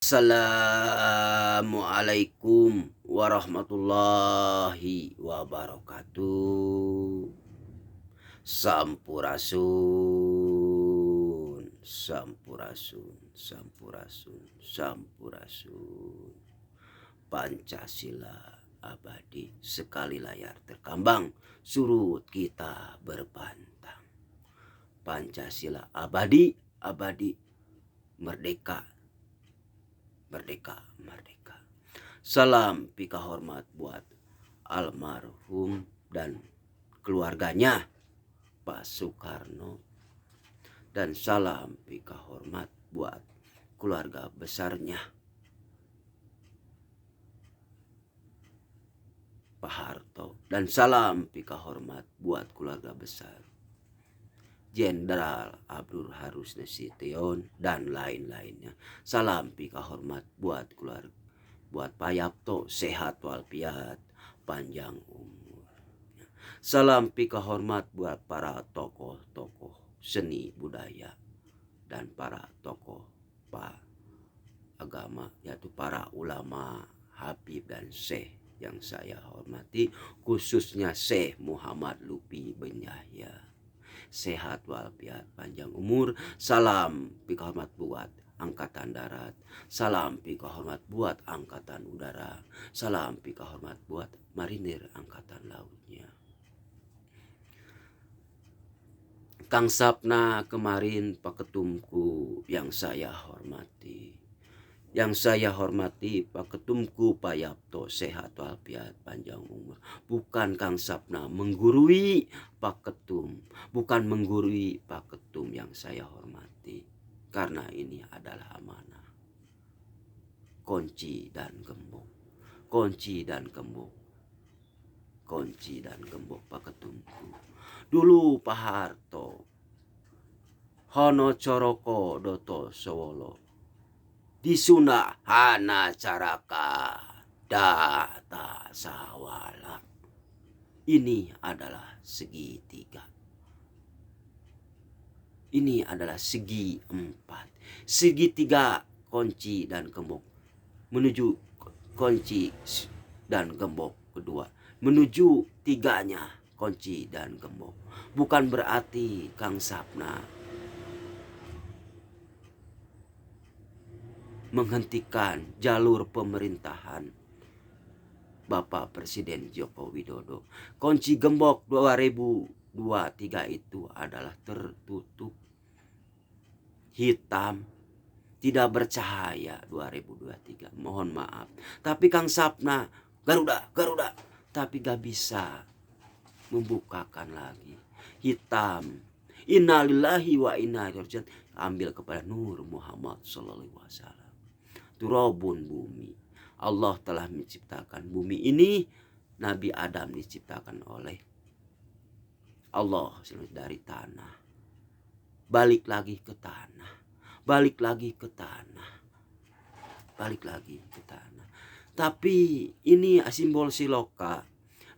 Assalamualaikum warahmatullahi wabarakatuh. Sampurasun, sampurasun, sampurasun, sampurasun. Pancasila abadi sekali layar terkambang, surut kita berpantang. Pancasila abadi, abadi, merdeka, merdeka, merdeka. Salam pika hormat buat almarhum dan keluarganya Pak Soekarno. Dan salam pika hormat buat keluarga besarnya Pak Harto. Dan salam pika hormat buat keluarga besar Jenderal Abdul Harus Nasution dan lain-lainnya. Salam pika hormat buat keluarga, buat Pak Yapto, sehat walafiat, panjang umur. Salam pika hormat buat para tokoh-tokoh seni budaya dan para tokoh Pak agama, yaitu para ulama, habib dan syekh yang saya hormati, khususnya Syekh Muhammad Lutfi bin Yahya. Sehat walafiat, panjang umur. Salam pika hormat buat Angkatan Darat. Salam pika hormat buat Angkatan Udara. Salam pika hormat buat Marinir Angkatan Lautnya. Kang Sapna kemarin Pak Ketumku yang saya hormati. Yang saya hormati Pak Ketumku Pak Yapto, sehat walafiat, panjang umur. Bukan Kang Sapna menggurui Pak Ketum, bukan menggurui Pak Ketum yang saya hormati. Karena ini adalah amanah. Kunci dan gembok, kunci dan gembok, kunci dan gembok Pak Ketumku. Dulu Pak Harto, Hono Coroko Doto Sowolo, disuna hana caraka data sawala. Ini adalah segitiga. Ini adalah segi empat. Segitiga kunci dan gembok menuju kunci dan gembok kedua. Menuju tiganya kunci dan gembok. Bukan berarti Kang Sapna menghentikan jalur pemerintahan Bapak Presiden Joko Widodo. Kunci gembok 2023 itu adalah tertutup, hitam, tidak bercahaya 2023. Mohon maaf. Tapi Kang Sapna, Garuda, Garuda, tapi gak bisa membukakan lagi. Hitam. Innalillahi wa inna ilaihi raji'un. Ambil kepada Nur Muhammad sallallahu alaihi wasallam. Turabun bumi. Allah telah menciptakan bumi ini. Nabi Adam diciptakan oleh Allah dari tanah. Balik lagi ke tanah. Balik lagi ke tanah. Balik lagi ke tanah. Tapi ini simbol siloka.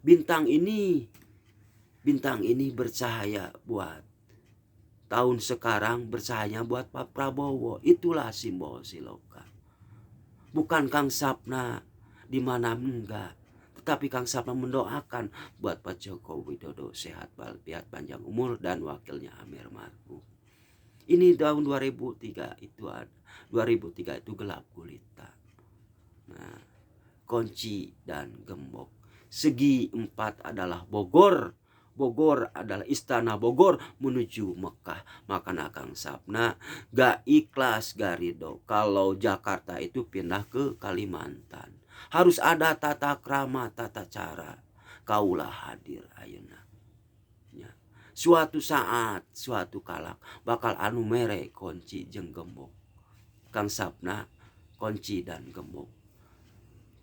Bintang ini bercahaya buat tahun sekarang, bercahaya buat Pak Prabowo. Itulah simbol siloka. Bukan Kang Sapna di mana enggak. Tetapi Kang Sapna mendoakan buat Pak Joko Widodo sehat walafiat, panjang umur, dan wakilnya Amir Marhum. Ini tahun 2003 itu ada. 2003 itu gelap gulita. Nah, kunci dan gembok. Segi empat adalah Bogor. Bogor adalah istana Bogor menuju Mekah. Maka Kang Sapna gak ikhlas gak ridho kalau Jakarta itu pindah ke Kalimantan. Harus ada tata krama, tata cara. Kaulah hadir ayeuna. Ya. Suatu saat, suatu kalak bakal anu mere kunci jeung gembok. Kang Sapna kunci dan gembok.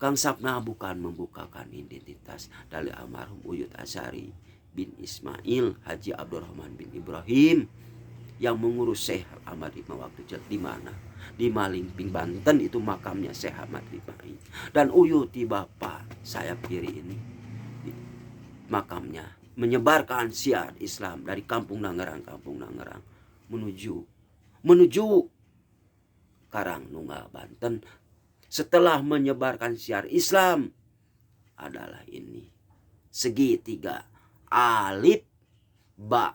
Kang Sapna bukan membukakan identitas dari almarhum Uyut Asyari bin Ismail Haji Abdurrahman bin Ibrahim yang mengurus Syekh Ahmad Hikmah waktu di mana? Di Malingping, Banten, itu makamnya Syekh Ahmad Hikmah. Dan Uyuti Bapak saya kiri ini makamnya menyebarkan syiar Islam dari Kampung Nangerang menuju Karangnunggal Banten setelah menyebarkan syiar Islam adalah ini segitiga alif ba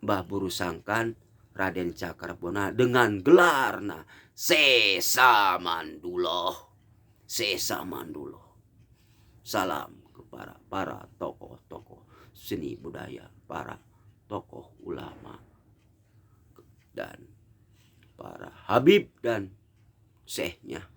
ba buru sangkan Raden Cakrabona dengan gelarna Sesa Manduloh. Salam kepada para tokoh-tokoh seni budaya, para tokoh ulama, dan para habib dan syekhnya.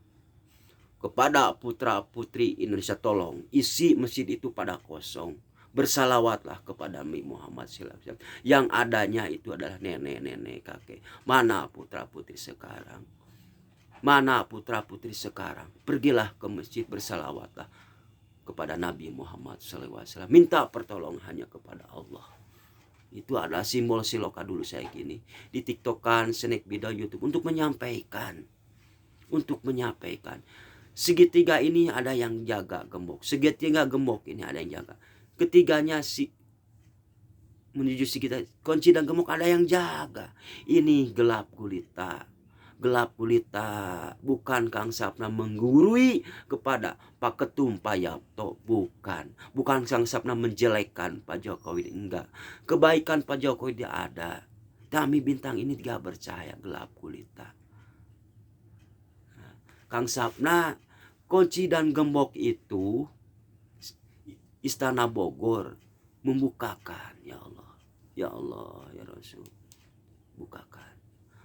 Kepada putra-putri Indonesia, tolong isi masjid itu pada kosong. Bersalawatlah kepada Nabi Muhammad SAW. Yang adanya itu adalah nenek-nenek, kakek. Mana putra-putri sekarang? Pergilah ke masjid, bersalawatlah kepada Nabi Muhammad SAW. Minta pertolongan hanya kepada Allah. Itu adalah simbol Siloka dulu saya gini. Di TikTokan, snack video YouTube untuk menyampaikan. Segitiga ini ada yang jaga gembok. Segitiga gembok ini ada yang jaga. Ketiganya menuju segitiga kunci dan gembok ada yang jaga. Ini gelap gulita. Bukan Kang Sapna menggurui kepada Pak Ketum Pak Yapto. Bukan Kang Sapna menjelekkan Pak Jokowi. Enggak. Kebaikan Pak Jokowi dia ada. Kami bintang ini tidak percaya gelap gulita. Kang Sapna, kunci dan gembok itu Istana Bogor membukakan. Ya Allah, ya Rasul,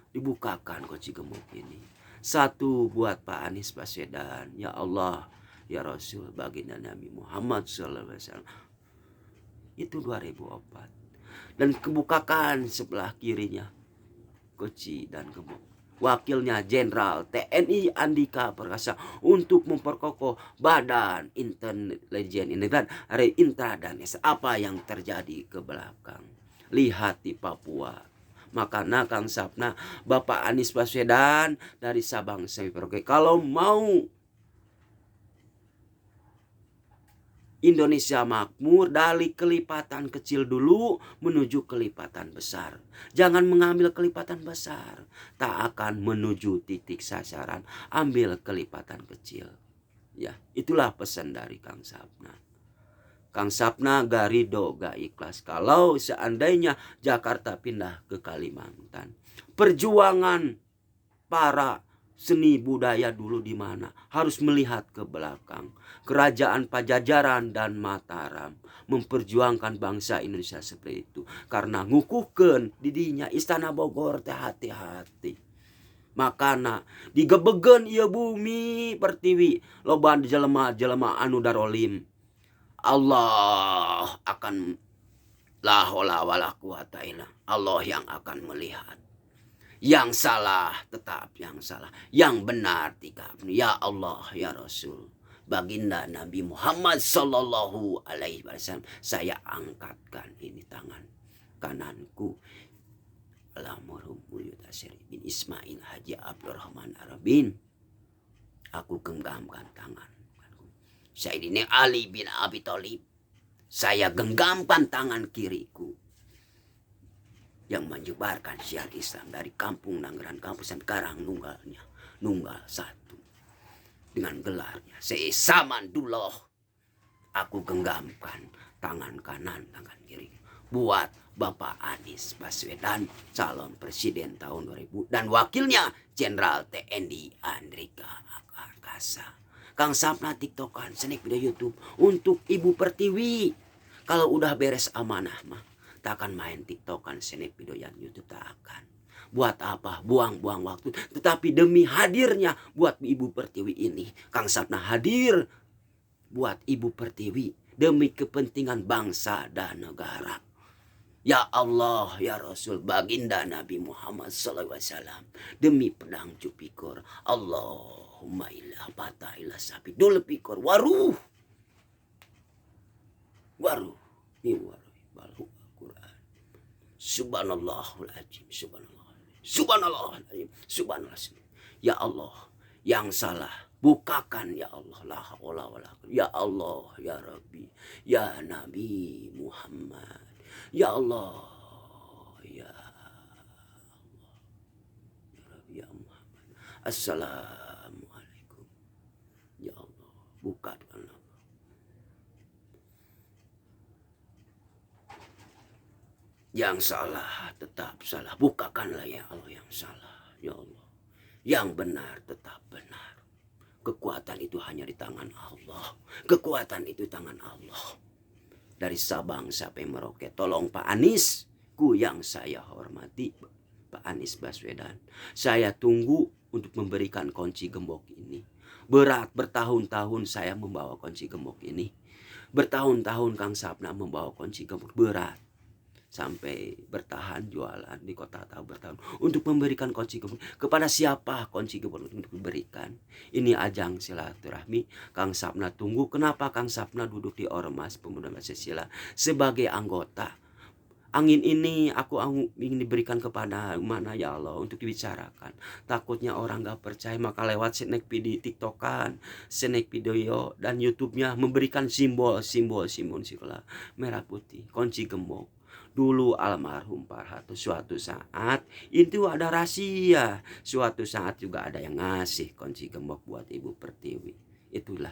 dibukakan kunci gembok ini. Satu buat Pak Anies Baswedan. Ya Allah, ya Rasul, baginda Nabi Muhammad SAW. Itu 2004. Dan kebukakan sebelah kirinya kunci dan gembok. Wakilnya Jenderal TNI Andika Perkasa untuk memperkokoh Badan Intelijen Negara Intra dan apa yang terjadi ke belakang. Lihat di Papua. Makanya Kang Sapna, Bapak Anies Baswedan dari Sabang sampai Merauke, kalau mau Indonesia makmur, dari kelipatan kecil dulu menuju kelipatan besar. Jangan mengambil kelipatan besar, tak akan menuju titik sasaran. Ambil kelipatan kecil. Ya, itulah pesan dari Kang Sapna. Kang Sapna gak ridho, gak ikhlas kalau seandainya Jakarta pindah ke Kalimantan. Perjuangan para seni budaya dulu di mana? Harus melihat ke belakang. Kerajaan Pajajaran dan Mataram memperjuangkan bangsa Indonesia seperti itu. Karena ngukuhkeun didinya Istana Bogor teh hati-hati. Makana digebegeun ieu bumi pertiwi loba jelema-jelema anu darolim. Allah akan la haula wala quwata illa Allah yang akan melihat. Yang salah tetap yang salah, yang benar tidak. Ya Allah, ya Rasul, baginda Nabi Muhammad Sallallahu Alaihi Wasallam, saya angkatkan ini tangan kananku. Almarhum Buyut Asyari bin Ismail Haji Abdurrahman Arabin. Aku genggamkan tangan. Sayyidina Ali bin Abi Thalib. Saya genggamkan tangan kiriku yang menyebarkan syiar Islam dari kampung Nanggeran Kampusan Karangnunggalnya, Nunggal satu, dengan gelarnya Sesa Manduloh. Aku genggamkan tangan kanan, tangan kiri buat Bapak Anies Baswedan, calon presiden tahun 2000, dan wakilnya Jenderal TNI Andika Perkasa. Kang Sapna TikTokan, snack video YouTube untuk Ibu Pertiwi. Kalau udah beres amanah mah tak akan main TikTokan, snack video yang YouTube, tak akan. Buat apa? Buang-buang waktu. Tetapi demi hadirnya buat Ibu Pertiwi ini, Kang Sapna hadir buat Ibu Pertiwi demi kepentingan bangsa dan negara. Ya Allah, ya Rasul, baginda Nabi Muhammad SAW, demi pedang Jupiter, Allahumma ilah bata ilah sapi dul pikor waruh ni waruh balu Quran. Subhanallahul azim, subhanallahul azim. Ya Allah, yang salah bukakan ya Allah, la haula wala quwwata. Ya Allah, ya Rabbi, ya Nabi Muhammad. Ya Allah, ya Allah, Assalamualaikum. Ya Allah, buka Tuhan. Yang salah tetap salah, bukakanlah ya Allah yang salah, ya Allah. Yang benar tetap benar. Kekuatan itu hanya di tangan Allah. Kekuatan itu di tangan Allah. Dari Sabang sampai Merauke, tolong Pak Anies, ku yang saya hormati, Pak Anies Baswedan. Saya tunggu untuk memberikan kunci gembok ini. Berat bertahun-tahun saya membawa kunci gembok ini. Bertahun-tahun Kang Sapna membawa kunci gembok, berat. Sampai bertahan jualan di kota tahu bertahun untuk memberikan kunci gembok. Kepada siapa kunci gembok untuk diberikan? Ini ajang silaturahmi. Kang Sapna tunggu. Kenapa Kang Sapna duduk di Ormas Pemuda Pancasila sebagai anggota? Angin ini aku ingin diberikan kepada mana ya Allah untuk dibicarakan. Takutnya orang gak percaya, maka lewat snack video TikTokan, snack video dan YouTube-nya memberikan simbol sekolah merah putih, kunci gembok. Dulu almarhum Pak Harto suatu saat itu ada rahasia, suatu saat juga ada yang ngasih kunci gembok buat Ibu Pertiwi. Itulah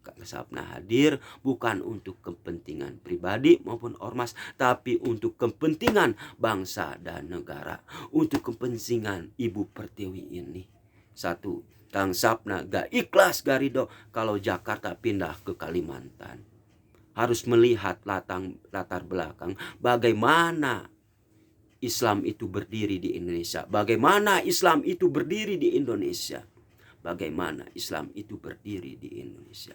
Kang Sapna hadir bukan untuk kepentingan pribadi maupun ormas, tapi untuk kepentingan bangsa dan negara, untuk kepentingan Ibu Pertiwi ini. Satu, Kang Sapna gak ikhlas garido kalau Jakarta pindah ke Kalimantan. Harus melihat latar belakang bagaimana Islam itu berdiri di Indonesia, bagaimana Islam itu berdiri di Indonesia, bagaimana Islam itu berdiri di Indonesia.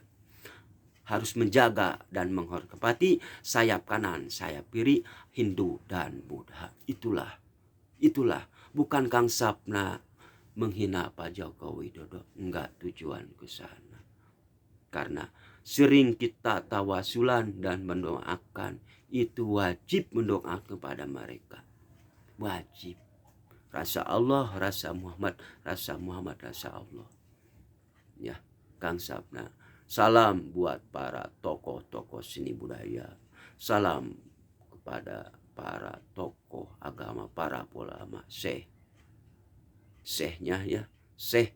Harus menjaga dan menghormati sayap kanan, sayap kiri, Hindu dan Buddha. Itulah bukan Kang Sapna menghina Pak Joko Widodo. Enggak, tujuan ke sana. Karena sering kita tawasulan dan mendoakan, itu wajib mendoakan kepada mereka. Wajib. Rasa Allah, rasa Muhammad, rasa Muhammad, rasa Allah. Ya, Kang Sapna. Salam buat para tokoh-tokoh seni budaya. Salam kepada para tokoh agama, para ulama, syekhnya ya, syekh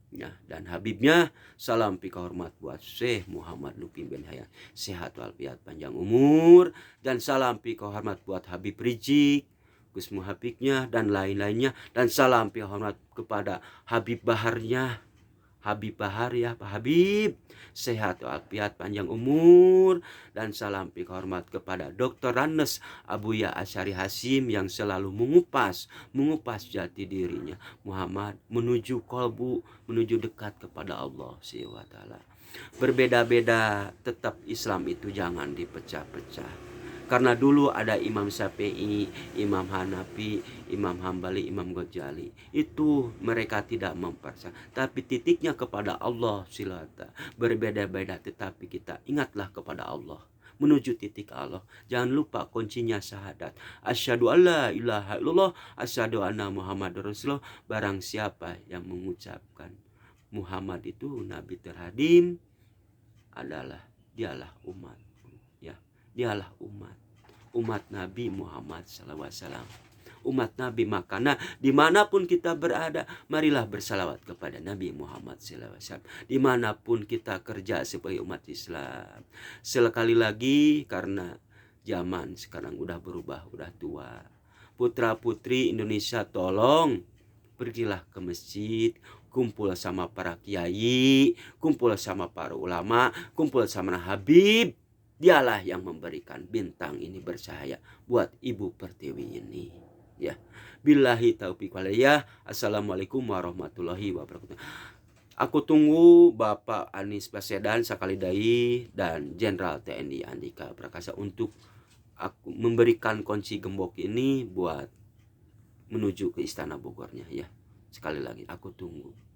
ya, dan habibnya. Salam pika hormat buat Syekh Muhammad Lutfi bin Hayat, sehat walafiat panjang umur. Dan salam pika hormat buat Habib Rizik, Gus Muhafiznya dan lain-lainnya. Dan salam pika hormat kepada Habib Baharnya, Habib Bahar ya Pak Habib, sehat walafiat panjang umur. Dan salam pika hormat kepada Dr. Ranes Abuya Asyari Hasim yang selalu mengupas jati dirinya Muhammad menuju kolbu, menuju dekat kepada Allah SWT. Berbeda-beda, tetap Islam itu jangan dipecah-pecah. Karena dulu ada Imam Syafi'i, Imam Hanafi, Imam Hambali, Imam Ghazali. Itu mereka tidak mempersa, tapi titiknya kepada Allah silata. Berbeda-beda tetapi kita ingatlah kepada Allah. Menuju titik Allah. Jangan lupa kuncinya syahadat. Asyhadu alla ilaha illallah, asyhadu anna Muhammadar Rasulullah. Barang siapa yang mengucapkan Muhammad itu Nabi terhadim, dialah umat. Ya, dialah umat Nabi Muhammad SAW. Umat Nabi, makanya dimanapun kita berada, marilah bersalawat kepada Nabi Muhammad SAW. Dimanapun kita kerja sebagai umat Islam. Sekali lagi, karena zaman sekarang udah berubah, udah tua. Putra putri Indonesia, tolong pergilah ke masjid, kumpul sama para kiai, kumpul sama para ulama, kumpul sama Habib. Dialah yang memberikan bintang ini bercahaya buat Ibu Pertiwi ini. Ya, billahi taufiq walhidayah. Assalamualaikum warahmatullahi wabarakatuh. Aku tunggu Bapak Anies Baswedan sekali dai dan Jenderal TNI Andika Prakasa untuk aku memberikan kunci gembok ini buat menuju ke Istana Bogornya ya. Sekali lagi aku tunggu.